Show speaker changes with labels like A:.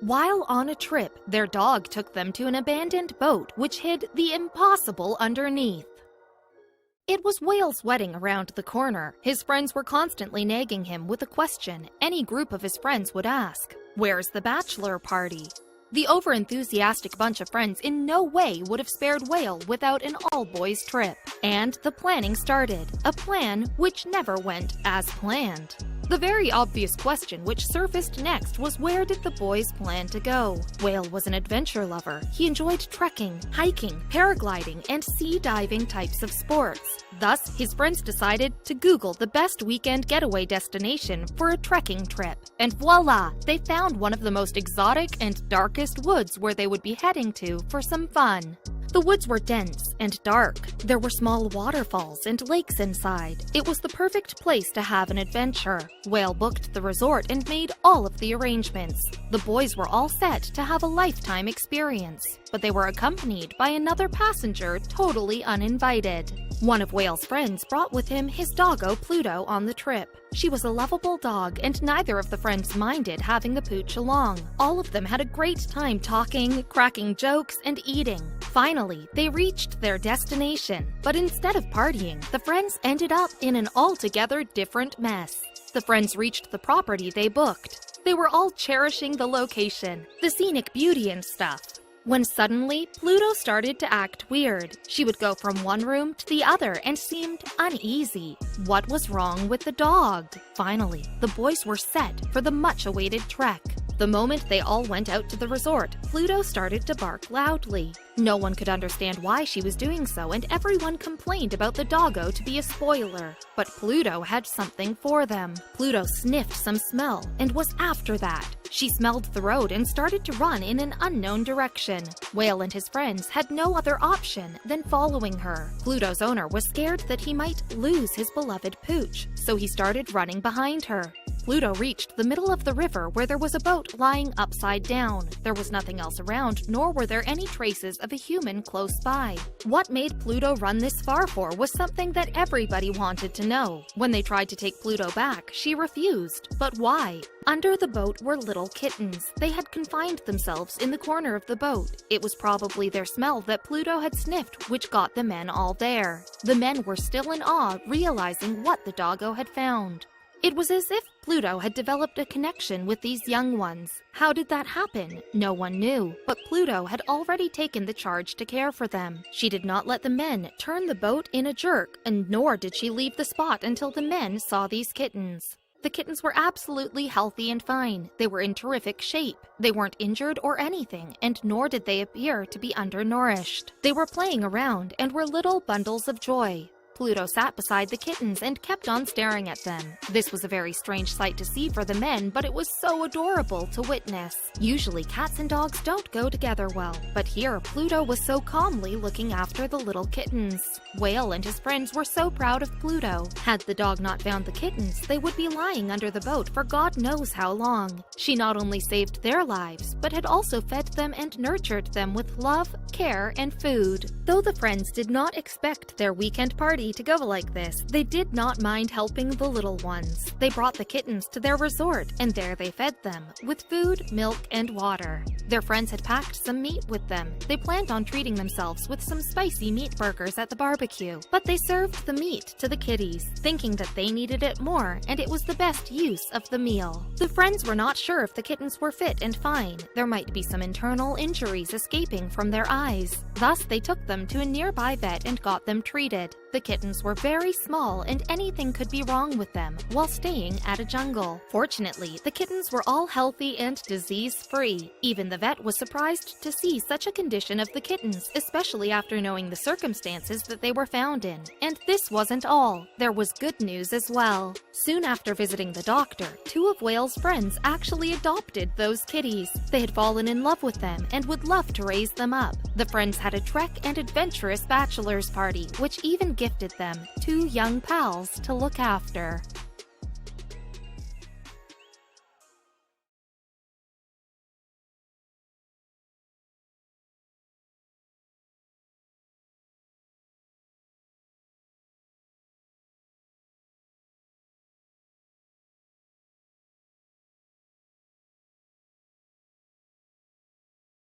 A: While on a trip, their dog took them to an abandoned boat which hid the impossible underneath. It was Wale's wedding around the corner. His friends were constantly nagging him with a question any group of his friends would ask: "Where's the bachelor party?" The overenthusiastic bunch of friends in no way would have spared Wale without an all-boys trip. And the planning started, a plan which never went as planned. The very obvious question which surfaced next was, where did the boys plan to go? Wale was an adventure lover. He enjoyed trekking, hiking, paragliding, and sea diving types of sports. Thus, his friends decided to Google the best weekend getaway destination for a trekking trip. And voila! They found one of the most exotic and darkest woods where they would be heading to for some fun. The woods were dense and dark. There were small waterfalls and lakes inside. It was the perfect place to have an adventure. Wale booked the resort and made all of the arrangements. The boys were all set to have a lifetime experience, but they were accompanied by another passenger totally uninvited. One of Wale's friends brought with him his doggo Pluto on the trip. She was a lovable dog, and neither of the friends minded having the pooch along. All of them had a great time talking, cracking jokes, and eating. Finally, they reached their destination, but instead of partying, the friends ended up in an altogether different mess. The friends reached the property they booked. They were all cherishing the location, the scenic beauty and stuff, when suddenly, Pluto started to act weird. She would go from one room to the other and seemed uneasy. What was wrong with the dog? Finally, the boys were set for the much-awaited trek. The moment they all went out to the resort, Pluto started to bark loudly. No one could understand why she was doing so, and everyone complained about the doggo to be a spoiler. But Pluto had something for them. Pluto sniffed some smell and was after that. She smelled the road and started to run in an unknown direction. Wale and his friends had no other option than following her. Pluto's owner was scared that he might lose his beloved pooch, so he started running behind her. Pluto reached the middle of the river where there was a boat lying upside down. There was nothing else around, nor were there any traces of a human close by. What made Pluto run this far for was something that everybody wanted to know. When they tried to take Pluto back, she refused. But why? Under the boat were little kittens. They had confined themselves in the corner of the boat. It was probably their smell that Pluto had sniffed which got the men all there. The men were still in awe, realizing what the doggo had found. It was as if Pluto had developed a connection with these young ones. How did that happen? No one knew, but Pluto had already taken the charge to care for them. She did not let the men turn the boat in a jerk, and nor did she leave the spot until the men saw these kittens. The kittens were absolutely healthy and fine. They were in terrific shape. They weren't injured or anything, and nor did they appear to be undernourished. They were playing around and were little bundles of joy. Pluto sat beside the kittens and kept on staring at them. This was a very strange sight to see for the men, but it was so adorable to witness. Usually cats and dogs don't go together well, but here Pluto was so calmly looking after the little kittens. Wale and his friends were so proud of Pluto. Had the dog not found the kittens, they would be lying under the boat for God knows how long. She not only saved their lives, but had also fed them and nurtured them with love, care, and food. Though the friends did not expect their weekend party to go like this, they did not mind helping the little ones. They brought the kittens to their resort, and there they fed them with food, milk, and water. Their friends had packed some meat with them. They planned on treating themselves with some spicy meat burgers at the barbecue, but they served the meat to the kitties, thinking that they needed it more, and it was the best use of the meal. The friends were not sure if the kittens were fit and fine. There might be some internal injuries escaping from their eyes. Thus, they took them to a nearby vet and got them treated. The kittens were very small and anything could be wrong with them while staying at a jungle. Fortunately, the kittens were all healthy and disease-free. Even the vet was surprised to see such a condition of the kittens, especially after knowing the circumstances that they were found in. And this wasn't all. There was good news as well. Soon after visiting the doctor, two of Wale's friends actually adopted those kitties. They had fallen in love with them and would love to raise them up. The friends had a trek and adventurous bachelor's party, which even gifted them two young pals to look after.